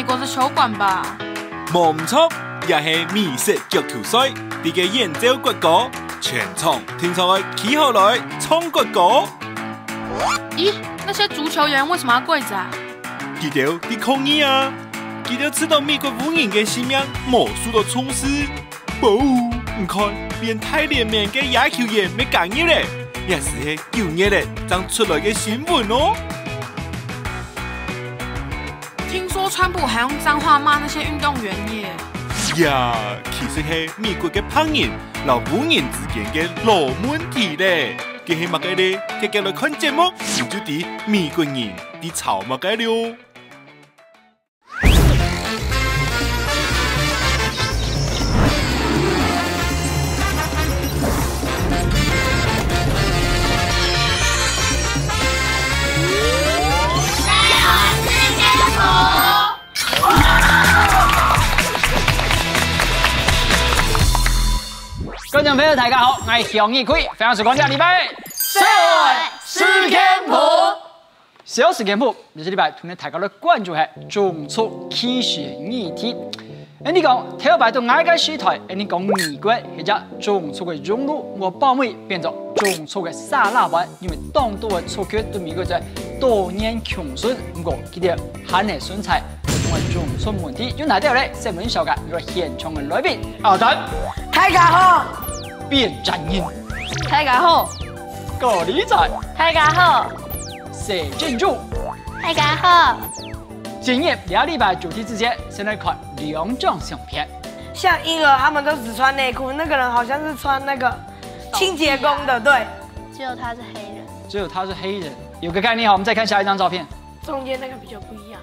美国的球馆吧？冇唔错，也是美式足球赛，啲嘅演奏国歌，全场听上去企好来唱国歌。咦，那些足球员为什么要跪着啊？佢哋啲抗议啊！佢哋知道美国舞人嘅性命冇受到重视。唔看，连太连面嘅野球员没干嘢咧，也是喺9月咧才出来嘅新闻哦。听说川普还用脏话骂那些运动员耶。呀，其实係美國嘅烹人老舞人之間嘅老問題咧。佢係乜嘅咧？佢來看節目，就啲美國人啲吵乜嘅了。觀眾朋友大家好，我係向義奎，分享時光這個禮拜社會事件簿。小事件簿，呢個禮拜同你大家來關注係種族歧視議題。你講台灣到外界時代，你講美國或者種族嘅融入，我包尾變作種族嘅沙拉版，因為當多嘅族群對美國在多年窮順，不過佢哋還係順財。我種族問題要拿掉咧，新聞小格有個現場嘅來賓，阿德。大家好，變陣營，大家好，高麗仔，大家好，謝建築，大家好。今日2禮拜主題之間，先來看2張相片。像嬰兒他們都只穿內褲，那個人好像是穿那個清潔工的，對。只有他是黑人。只有他是黑人，有個概念好，我們再看下一張照片。中間那個比較不一樣，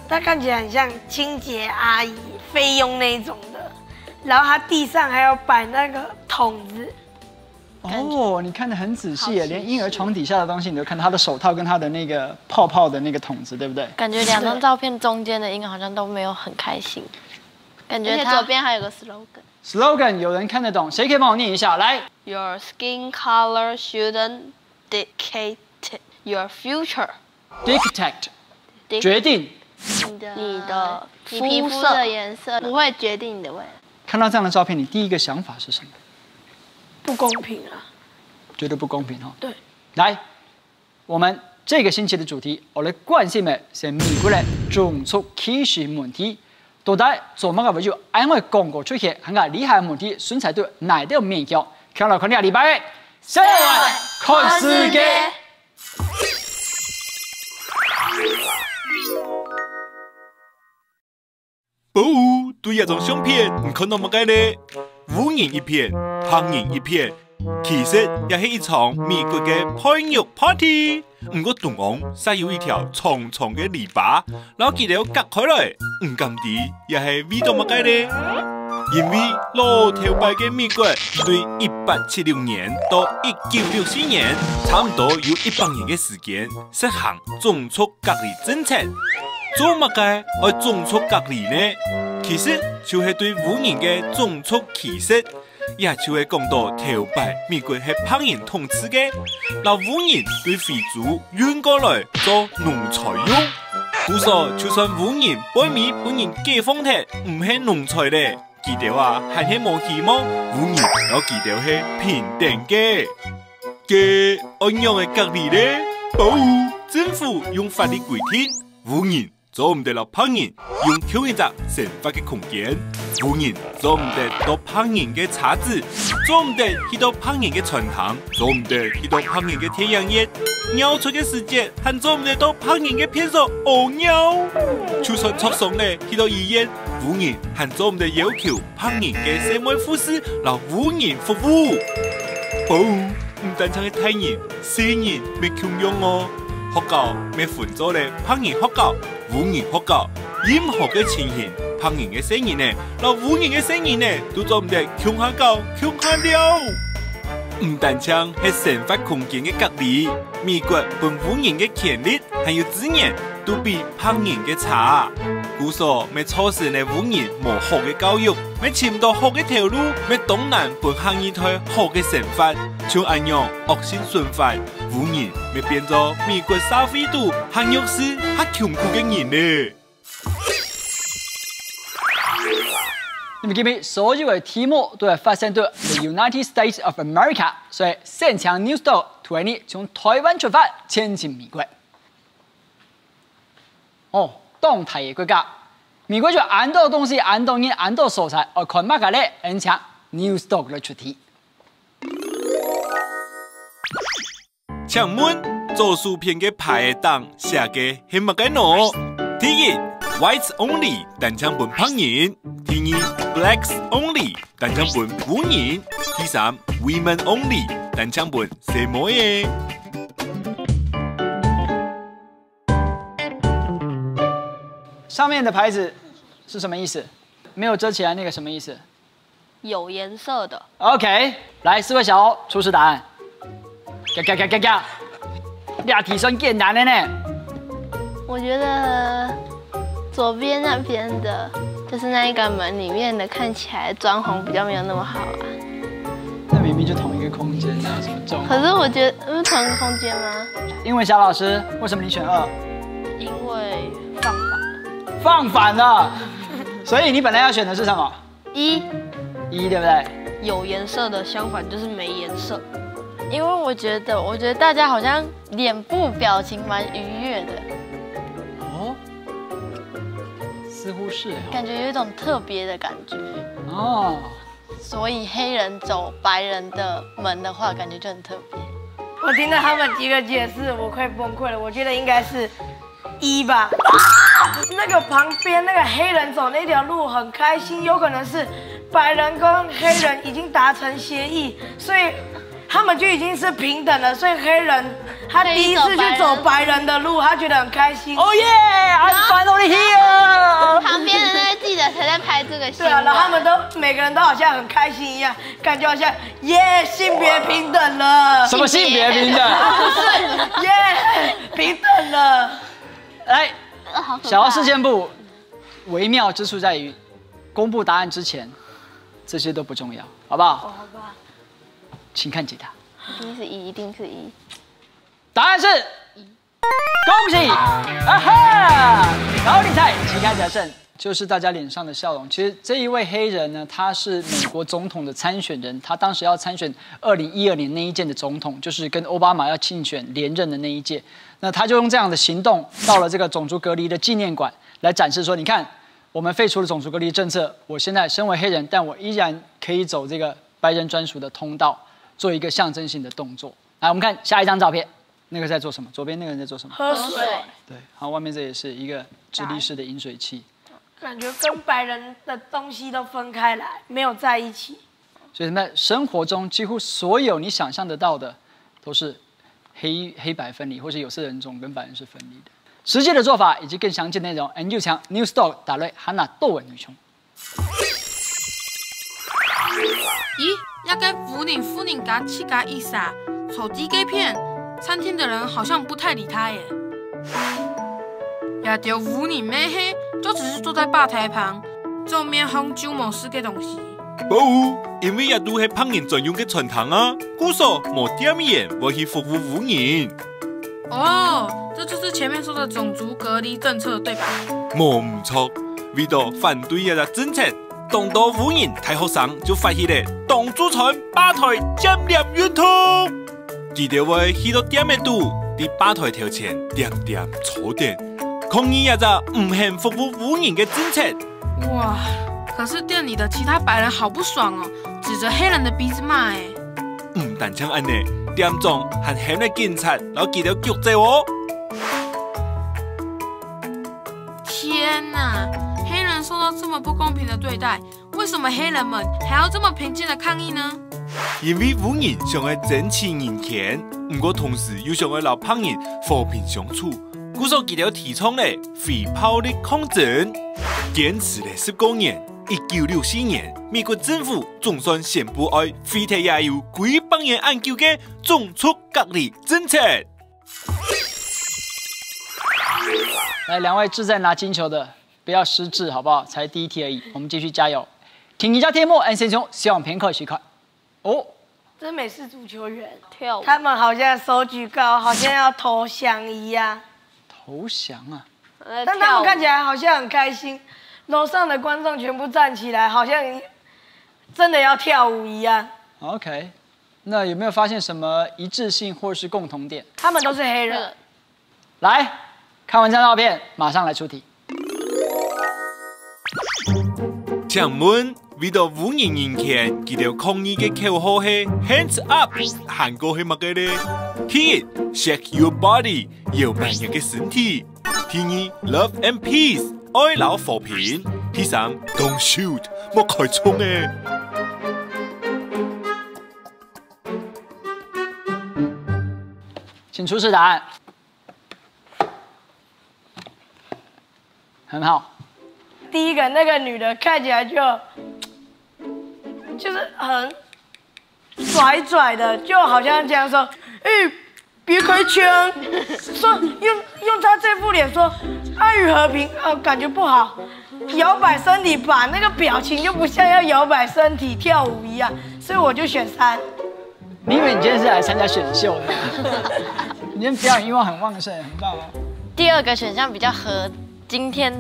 他看起來很像清潔阿姨、菲傭那一種的。然後他地上還有擺那個桶子。哦，你看得很仔細耶，連嬰兒床底下的東西你都看到，他的手套跟他的那個泡泡的那個桶子，對不對？感覺兩張照片中間的嬰兒好像都沒有很開心，感覺他左邊還有個 slogan。slogan 有人看得懂，誰可以幫我念一下？來 ，Your skin color shouldn't dictate your future。Dictate 決定你的皮膚的顏色不會決定你的未來。看到這樣的照片，你第一個想法是什麼？不公平啊！覺得不公平哈？對。來，我們這個星期的主題，我哋關心嘅是美國嘅種族歧視問題。到底做乜嘅為咗因為廣告出現很個厲害嘅問題，選擇對哪條面向？看到看呢個禮拜社會看世界。對一張相片，唔看到乜嘅咧？烏人一片，黑人一片，其實也係一場美國嘅派肉 party。唔過東岸塞有一條長長嘅籬笆，然後佢哋隔開來，唔甘地也係為到乜嘅咧？因為老頭擺嘅美國對1876年到1964年，差唔多有100年嘅時間實行種族隔離政策。做乜嘅愛種族隔離呢？其實就係對烏人嘅種族歧視，也就係講到頭擺美國係白人統治嘅，讓烏人對非洲運過來做農材用。故所就算烏人背面本人解放得唔係農材咧，佢哋話係係冇希望，烏人有佢哋係平等嘅。嘅按樣嘅隔離咧，政府用法律規定烏人做唔得落白人用挑一隻生活嘅空間，烏人做唔得到白人嘅茶子，做唔得去到白人嘅船塘，做唔得去到白人嘅太陽穴，鳥出嘅時節，還做唔得到白人嘅片數屙尿。就算出送咧去到醫院，烏人還做唔得要求白人嘅社會護士讓烏人服務。唔單止係太人，小人未強用哦。學校咪分咗咧，白人學校、烏人學校，任何嘅情形，白人嘅聲音呢，嗱烏人嘅聲音呢，都做唔得強下教、強下了。唔單止係生活空間嘅隔離，美國本烏人嘅權利還有資源都比白人嘅差。故所咪錯失咧烏人冇好嘅教育，咪尋到好嘅條路，咪東南本行一台好嘅生活，像安樣惡性循環，烏人咪變咗美國社會度行弱勢、黑窮苦嘅人咧。你们记唔所有嘅題目都係發生在 the United States of America， 所以現場 News Dog 推你從台灣出發前進美國。哦，動態嘅國家，美國就按到東西、按到人、按到素材，而看乜嘅咧？現場 News Dog 嚟出題。請問做薯片嘅排檔寫嘅係乜嘅喏？第一 ，Whites Only 單槍本烹人；第二 ，Blacks Only 單槍本婦人；第三 ，Women Only 單槍本什麼嘢？上面的牌子是什麼意思？沒有遮起來那個什麼意思？有顏色的。OK， 來4位小歐出示答案。俩題算簡單的呢。我覺得左邊那邊的，就是那一個門裡面的，看起來裝潢比較沒有那麼好啊。那明明就同一個空間，哪有什麼裝潢？可是我覺得，是同一個空間嗎？英文小老師，為什麼你選2？因為放反了。放反了，所以你本來要選的是什麼？1，對不對？有顏色的相反就是沒顏色。因為我覺得大家好像臉部表情蠻愉悅的。哦，似乎是。感覺有一種特別的感覺。哦。所以黑人走白人的門的話，感覺就很特別。我聽到他們幾個解釋，我快崩潰了。我覺得應該是1吧。那個旁邊那個黑人走那條路很開心，有可能是白人跟黑人已經達成協議，所以他們就已經是平等了。所以黑人他第一次去走白人的路，他覺得很開心。Oh yeah, I'm finally here。旁邊的那個記者才在拍這個新聞。對啊，然後他們都每個人都好像很開心一樣，感覺好像耶性別平等了。什麼性別平等？不是耶平等了。來，小奧事件部微妙之處在於，公布答案之前，這些都不重要，好不好？好吧。請看解答。一定是1，一定是1。答案是1。恭喜！啊哈！高丽菜旗开得胜，就是大家臉上的笑容。其實這一位黑人呢，他是美國總統的參選人，他當時要參選2012年那一屆的總統，就是跟奧巴馬要競選連任的那一屆。那他就用這樣的行動到了這個種族隔離的紀念館，來展示說：你看，我們廢除了種族隔離政策，我現在身為黑人，但我依然可以走這個白人專屬的通道，做一個象徵性的動作。來，我們看下一張照片。那個在做什麼？左邊那個人在做什麼？喝水。對，然後外面這也是一個直立式的飲水器。感覺跟白人的東西都分開來，沒有在一起。所以在生活中，幾乎所有你想象得到的，都是黑白分離，或是有色人種跟白人是分離的。實際的做法以及更詳盡內容 ，N 強 News Dog 打雷哈娜多文女雄。咦，要跟婦人家乞丐一撒，手機給騙，餐廳的人好像不太理他耶。也就婦人咩嘿，就只是坐在吧台旁，做面烘酒冇事嘅東西。冇有，因為也都係烹飪專用嘅傳統啊，故所冇點鹽，我去服務婦人。哦，這就是前面說的種族隔離政策，對吧？冇唔錯，為咗反對一個政策，當到婦人大學生就發起咧當主餐吧台佔領運動，記得會去到點嘅度，喺吧台頭前點坐定，抗議一個唔肯服務婦人嘅政策。哇！可是店裡的其他白人好不爽哦，指着黑人的鼻子罵哎。唔單止咁呢，店長還喊咗警察，然後記得舉證哦。天哪！黑人受到這麼不公平的對待，為什麼黑人們還要這麼平靜的抗議呢？因為婦人想要爭取人權，不過同時又想要讓烹人和平相處，故所記得提倡咧非暴力抗爭，堅持了10多年。1964年，美國政府總算宣布要廢除也有幾百年研究的種族隔離政策。來，兩位志在拿金球的，不要失智，好不好？才第一題而已，我們繼續加油。聽一下題目 ，N 先生希望片刻時刻。哦，這是美式足球員跳舞，他們好像手舉高，好像要投降一樣。投降啊！但他們看起來好像很開心。楼上的观众全部站起来，好像真的要跳舞一样。OK， 那有没有发现什么一致性或是共同点？他们都是黑人。来看完这张照片，马上来出题。请问为了无人人权，记得抗议的口号是 Hands Up， 韩国是乜嘅呢？第一 ，Shake Your Body， 摇摆你嘅身體；第二 ，Love and Peace， 愛老和平；第三 ，Don't Shoot， 莫開槍嘅。请出示答案。很好。第一个那个女的看起来就是很拽的，就好像这样说：“别开枪！”说用她这副脸说爱与和平，感觉不好。摇摆身体，把那个表情就不像要摇摆身体跳舞一样，所以我就选3。你以为你今天是来参加选秀的？你今天表演欲望很旺盛，很棒哦。第二个选项比较合今天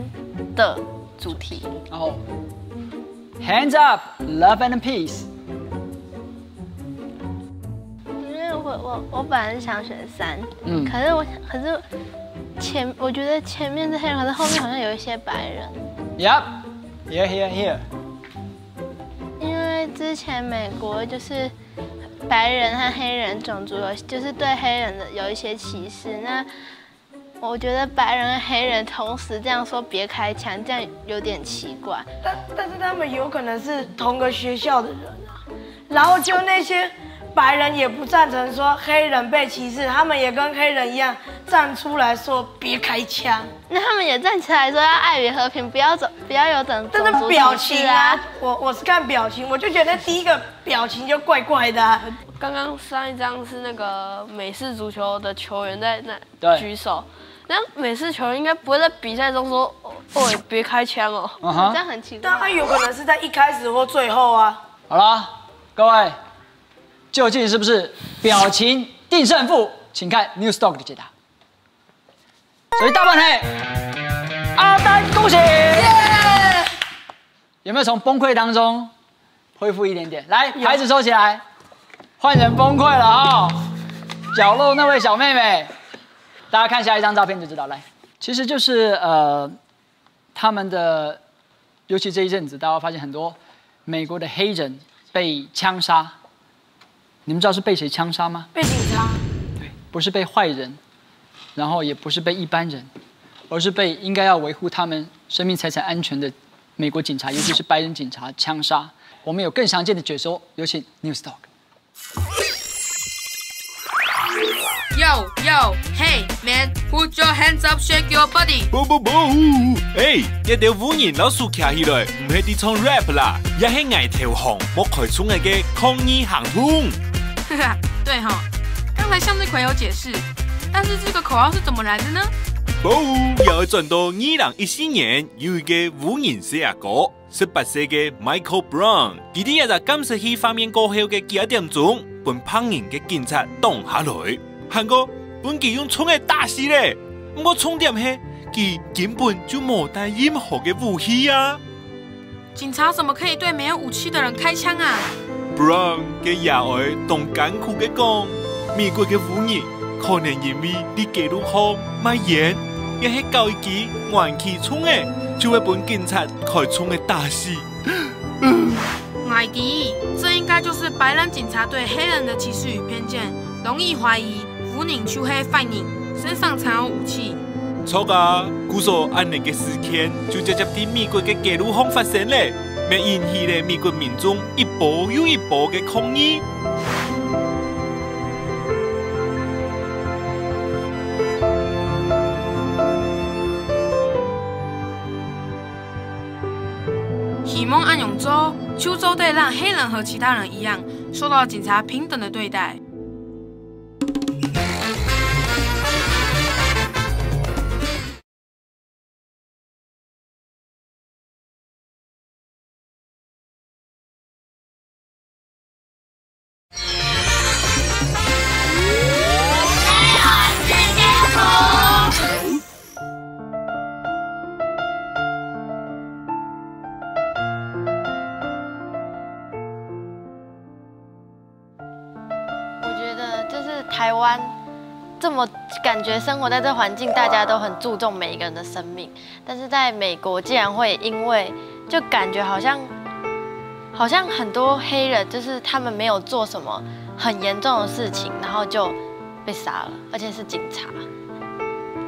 的主题。然后 ，Hands up, love and peace。因为我本来是想选3，可是我觉得前面是黑人，可是后面好像有一些白人。Yep, here。因为之前美国就是白人和黑人种族就是对黑人的有一些歧视，那我觉得白人和黑人同时这样说别开枪，这样有点奇怪。但是他们有可能是同个学校的人啊，然后就那些白人也不赞成说黑人被歧视，他们也跟黑人一样站出来说别开枪。那他们也站起来说要爱与和平，不要有种但是表情啊，我是看表情，我就觉得第一个表情就怪怪的啊。刚刚上一张是那个美式足球的球员在那举手，那美式球员应该不会在比赛中说“别开枪哦”，这样很奇怪。但他有可能是在一开始或最后啊。好了，各位，究竟是不是表情定胜负？请看 Newstalk 的解答。所以大半黑，阿丹恭喜！有没有从崩溃当中恢复一点点？来，牌子收起来，换人崩溃了啊！角落那位小妹妹，大家看下一张照片就知道。来，其实就是他们的，尤其这一阵子，大家发现很多美国的黑人被枪杀。你们知道是被谁枪杀吗？被警察。对，不是被坏人，然后也不是被一般人，而是被应该要维护他们生命财产安全的美国警察，尤其是白人警察枪杀。我们有更详尽的解说，有请 Newstalk。Yo, hey man, put your hands up, shake your body。不，一條污言老鼠徛起來，唔係啲唱 rap 啦，也係捱條紅莫開衝嘅抗議行動。对哈，刚才向日葵有解釋，但是這個口號是怎麼來的呢？又轉到2014年，有一個污言寫歌，18歲嘅 Michael Brown， 佢哋也就感受起方面過後嘅幾點鐘，本旁人嘅警察擋下來。韓國本佢用槍嚟打死咧，不過重點係佢根本就冇帶任何嘅武器啊！警察怎麼可以對沒有武器的人開槍啊 ？Brown 嘅野外同艱苦嘅講，美國嘅污言可能因為啲記錄項賣鹽，亦係教育機頑起衝嘅，就會本警察開槍嚟打死。艾迪，這應該就是白人警察對黑人的歧視與偏見，容易懷疑污人就係犯人，身上藏有武器。錯啊！故所安寧嘅事件就直接喺美國嘅記錄項發生咧，咪引起咧美國民眾一波又一波嘅抗議。希望安永州秋州得讓黑人和其他人一樣，受到警察平等的對待。么感觉生活在这环境，大家都很注重每一个人的生命，但是在美国竟然会因为就感觉好像很多黑人就是他们没有做什么很严重的事情，然后就被杀了，而且是警察。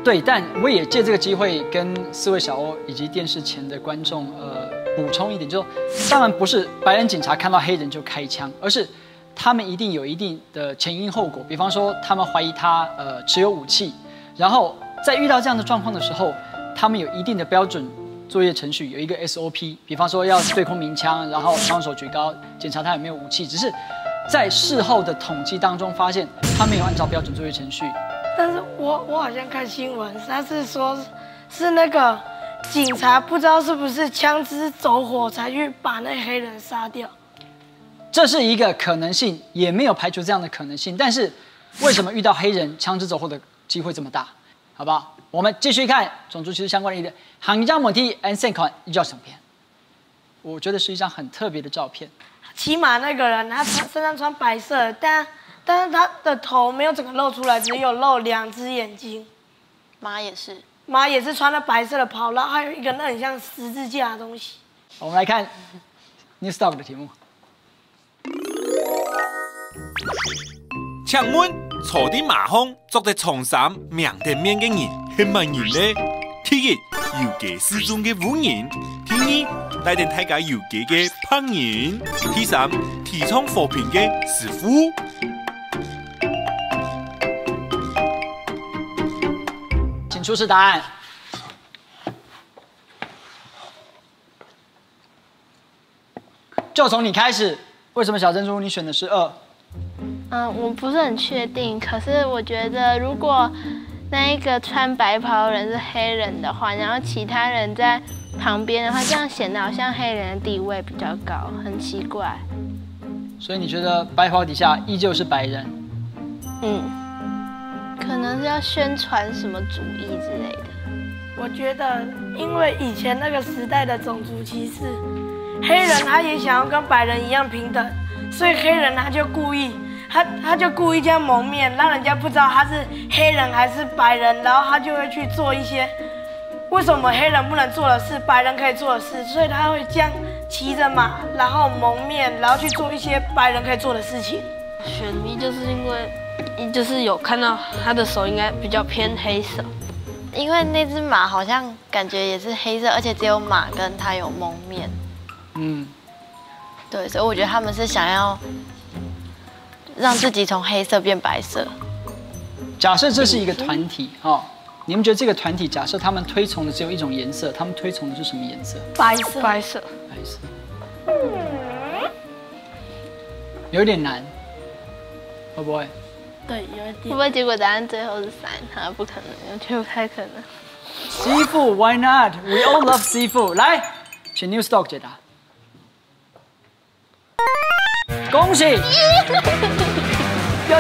对，但我也借这个机会跟4位小欧以及电视前的观众补充一点，就是当然不是白人警察看到黑人就开枪，而是他们一定有一定的前因后果。比方说，他们怀疑他持有武器，然后在遇到这样的状况的时候，他们有一定的标准作业程序，有一个 SOP。比方说要对空鸣枪，然后双手举高，检查他有没有武器。只是在事后的统计当中发现，他没有按照标准作业程序。但是我好像看新闻，他是说是那个警察不知道是不是枪支走火才去把那黑人杀掉。这是一个可能性，也没有排除这样的可能性。但是为什么遇到黑人枪支走火的机会这么大？好不好？我们继续看种族歧视相关的一个行家模题 and 现款一照相片。我觉得是一张很特别的照片。骑马那个人，他身上穿白色，但是他的头没有整个露出来，只有露2只眼睛。马也是，马也是穿了白色的袍，然后还有一个那很像十字架的东西。我们来看 Newstalk 的题目。请问坐伫马蜂做得长衫面对面的人係乜人呢？第一，游街市中嘅污人；第二，來電大家遊街嘅烹人；第三，提倡和平嘅師傅。请出示答案。就从你开始，为什么小珍珠你选的是2？我不是很确定，可是我觉得如果那一个穿白袍的人是黑人的话，然后其他人在旁边的话，这样显得好像黑人的地位比较高，很奇怪。所以你觉得白袍底下依旧是白人？可能是要宣传什么主义之类的。我觉得，因为以前那个时代的种族歧视，黑人他也想要跟白人一样平等，所以黑人他就故意这样蒙面，让人家不知道他是黑人还是白人，然后他就会去做一些为什么黑人不能做的事，白人可以做的事，所以他会这样骑着马，然后蒙面，然后去做一些白人可以做的事情。选一就是因为就是有看到他的手应该比较偏黑色，因为那只马好像感觉也是黑色，而且只有马跟它有蒙面。对，所以我觉得他们是想要让自己从黑色变白色。假设这是一个团体你们觉得这个团体，假设他们推崇的只有一种颜色，他们推崇的是什么颜色？白色。白色。白色。有点难，会不会？对，有一点。会不会结果答案最后是3？不可能，我觉得不太可能。Seafood，Why not? We all love seafood。来，请 Newstalk 解答。恭喜！有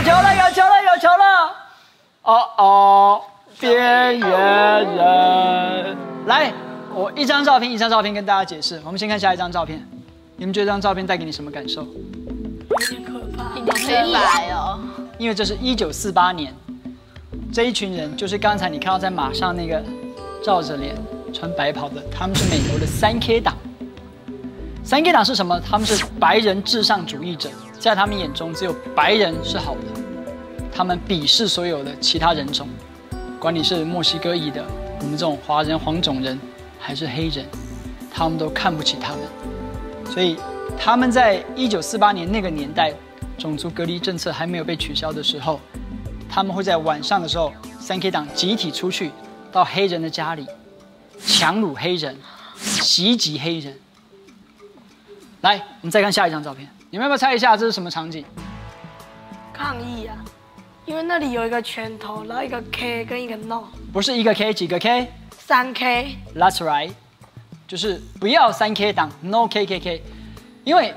球了，有球了，有球了！边缘人。来，我一张照片一张照片跟大家解释。我们先看下一张照片，你们觉得这张照片带给你什么感受？有点可怕。好黑白哦。因为这是1948年，这一群人就是刚才你看到在马上那个罩着脸穿白袍的，他们是美国的3K 党。3K 党是什么？他们是白人至上主义者，在他们眼中只有白人是好的，他们鄙视所有的其他人种，管你是墨西哥裔的，我们这种华人黄种人，还是黑人，他们都看不起他们。所以他们在1948年那个年代，种族隔离政策还没有被取消的时候，他们会在晚上的时候，3K 党集体出去到黑人的家里，强掳黑人，袭击黑人。来，我们再看下一张照片，你们要不要猜一下这是什么场景？抗议啊！因为那里有一个拳头，然后一个 K 跟一个 No。不是一个 K， 几个 K？3K。That's right， 就是不要3K 党 ，No KKK。因为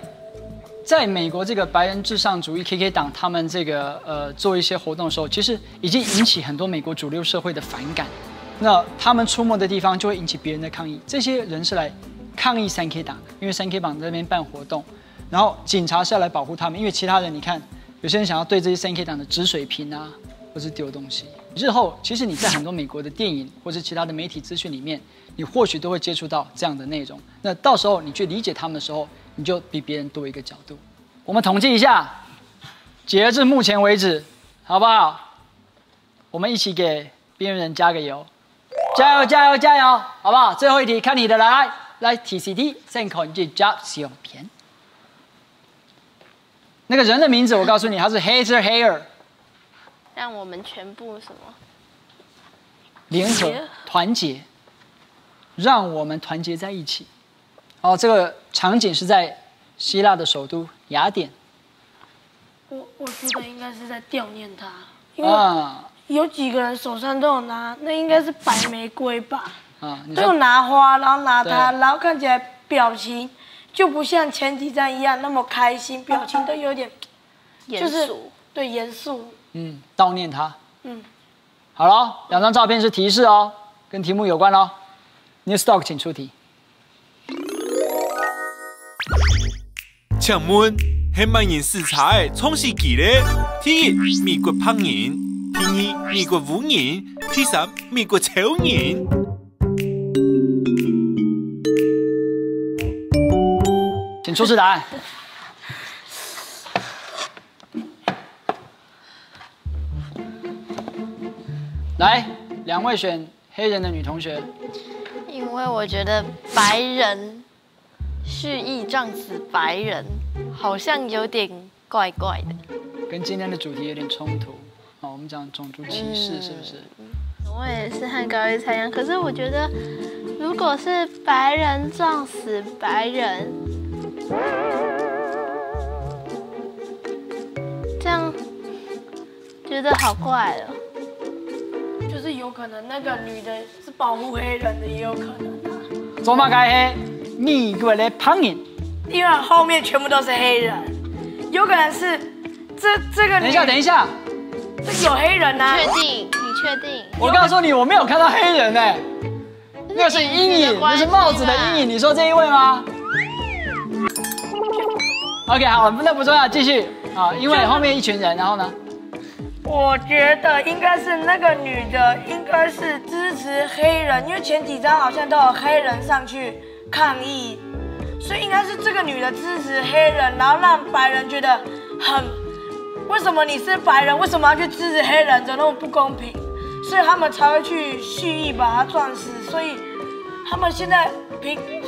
在美国这个白人至上主义 KK 党，他们这个做一些活动的时候，其实已经引起很多美国主流社会的反感。那他们出没的地方就会引起别人的抗议。这些人是来抗议3K 党，因为3K 党在那边办活动，然后警察是要来保护他们，因为其他人你看，有些人想要对这些3K 党的掷水瓶啊，或是丢东西。日后其实你在很多美国的电影或是其他的媒体资讯里面，你或许都会接触到这样的内容。那到时候你去理解他们的时候，你就比别人多一个角度。我们统计一下，截至目前为止，好不好？我们一起给边缘人加个油，加油加油加油，好不好？最后一题，看你的来 TCT 先考你去加小片。那个人的名字我告诉你，他是 Heather Heyer。让我们全部什么？联合团结，让我们团结在一起。哦，这个场景是在希腊的首都雅典。我觉得应该是在悼念他，因为有几个人手上都有拿，那应该是白玫瑰吧？都有拿花，然后拿它，然后看起来表情就不像前几站一样那么开心，表情都有点严肃，对，严肃。悼念他。好了，2张照片是提示哦，跟题目有关哦。Newstalk 请出题。请问，是万人视察的创世纪咧？第一，美国胖人；第二，美国污人；第三，美国超人。请出示答案。来，2位选黑人的女同学。因为我觉得白人蓄意撞死白人，好像有点怪怪的，跟今天的主题有点冲突。我们讲种族歧视是不是？我也是和高一猜一样，可是我觉得，如果是白人撞死白人，这样觉得好怪了。就是有可能那个女的是保护黑人的，也有可能啊。做嘛该黑美国的胖人，因为后面全部都是黑人，有可能是这个。等一下，这有黑人啊？确定？你确定？我告诉你，我没有看到黑人哎，那是阴影，那是帽子的阴影。你说这一位吗 ？OK， 好，那不重要，继续啊，因为后面一群人，然后呢？我觉得应该是那个女的，应该是支持黑人，因为前几张好像都有黑人上去抗议，所以应该是这个女的支持黑人，然后让白人觉得为什么你是白人，为什么要去支持黑人，怎么那么不公平？所以他们才会去蓄意把他撞死，所以他们现在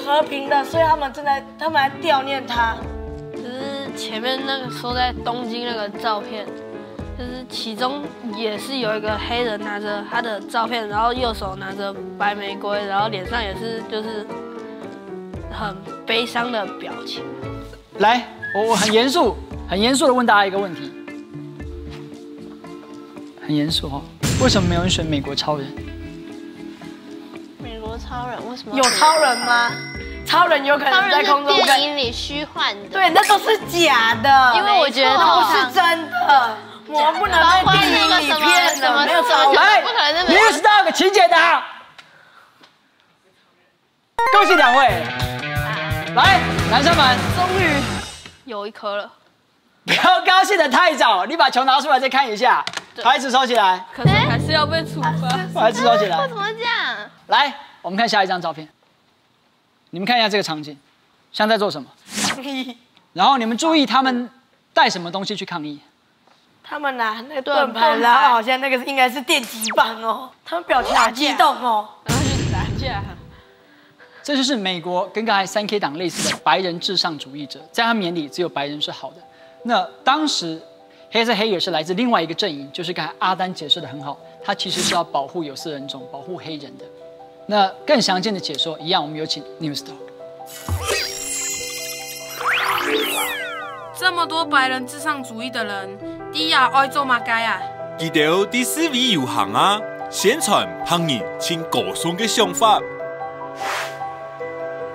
和平了，所以他们来悼念他。就是前面那个说在东京那个照片。就是其中也是有一个黑人拿着他的照片，然后右手拿着白玫瑰，然后脸上也是就是很悲伤的表情。来，我很严肃的问大家一个问题，很严肃哦，为什么没有人选美国超人？美国超人为什么有超人吗？超人有可能在空中跟电影里虚幻的，对，那都是假的，因为我觉得都是真的。我们不能被电影里骗的，没有超人，不可能是。Newstalk 请解答。恭喜2位，来，男生们，终于有一颗了。不要高兴的太早，你把球拿出来再看一下，牌子收起来。可是还是要被处罚。牌子收起来。为什么这样？来，我们看下一张照片。你们看一下这个场景，像在做什么？然后你们注意他们带什么东西去抗议？他们拿那盾牌，然后好像那个应该是电击棒哦，他们表情好激动哦，然后去打架。这就是美国跟刚才3K 党类似的白人至上主义者，在他们眼里只有白人是好的。那当时Heather Heyer是来自另外一个阵营，就是刚才阿丹解释的很好，他其实是要保护有色人种、保护黑人的。那更详尽的解说，一样我们有请 Newstalk。这么多白人至上主义的人，你也爱做嘛该啊？记得第4位游行啊，宣传胖人请高松的想法。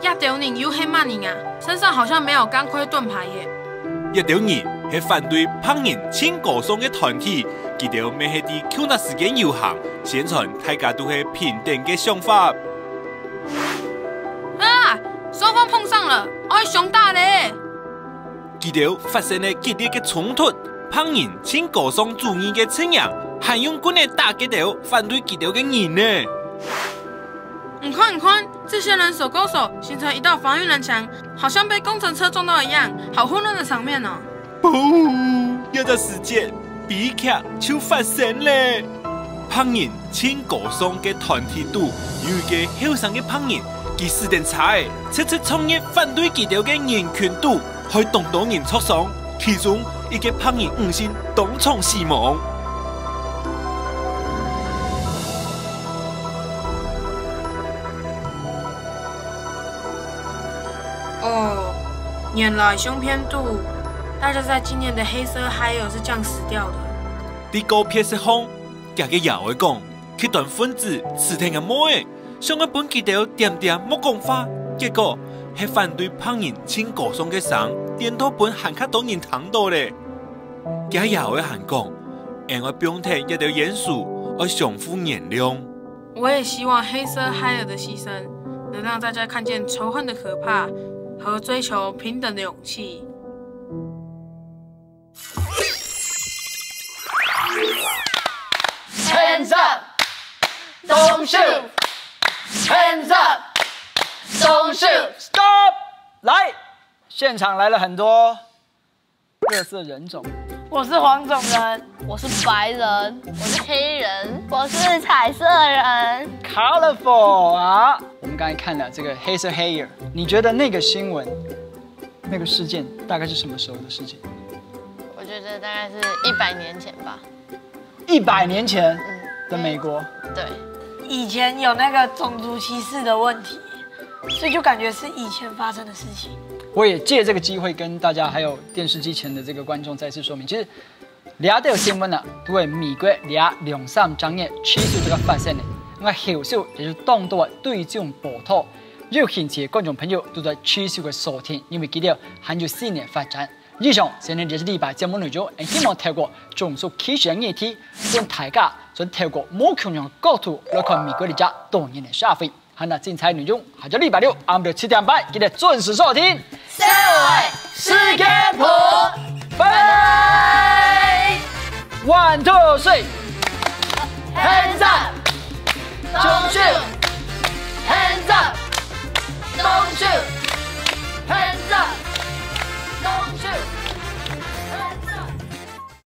亚丢人有黑曼人啊，身上好像没有钢盔盾牌耶。亚丢人是反对胖人请高松的团体，记得每日伫Q那时间游行，宣传大家都是平等的想法。啊，双方碰上了，爱熊大嘞！记得发生了激烈的冲突，胖人请高松主义的声音，还用棍来打给条反对给条的人呢。你看，这些人手勾手形成一道防御人墙，好像被工程车撞到一样，好混乱的场面哦。不，有个时间悲剧就发生了。胖人请高尚嘅团体度，有一个后生嘅胖人，佢死定差嘅，切创业反对佢条嘅人权度，去动到人挫伤，其中一个胖人5星当场死亡。哦，原来胸片度，大家在今年的黑色海尔是这样死掉的。啲高片是空。家嘅也会讲，这段分子刺听嘅摸诶，想要本佢条点点莫讲话，结果系反对胖人请高尚嘅生，点到本hand卡多人听到咧。家也会喊讲，因为标题一条元素而相互原谅。我也希望黑色海尔的牺牲，能让大家看见仇恨的可怕和追求平等的勇气。Hands up! Don't shoot! Hands up! Don't shoot! Stop! 来，现场来了很多各色人种。我是黄种人，我是白人，我是黑人，我是彩色人。Colorful 啊！我们刚才看了这个黑色黑人，你觉得那个新闻、那个事件大概是什么时候的事情？我觉得大概是100年前吧。100年前的美国。对，以前有那个种族歧视的问题，所以就感觉是以前发生的事情。我也借这个机会跟大家还有电视机前的这个观众再次说明，其实俩条新闻啊，都係美國俩2-3週年持續這個發生嘅。我後續也就當到對這種報道，有興趣嘅觀眾朋友都在持續嘅收聽，因為記得還有4年發展。以上今日這禮拜節目內容，希望透過種族歧視嘅議題，讓大家從透過唔同樣角度來看美國的這多年的社會。好，那精彩內容，下週禮拜6晏晝7點半，記得準時收聽。社會事件簿，拜拜。1、2、3 Hands up! Don't shoot! Hands up! Don't shoot! Hands up! Don't shoot!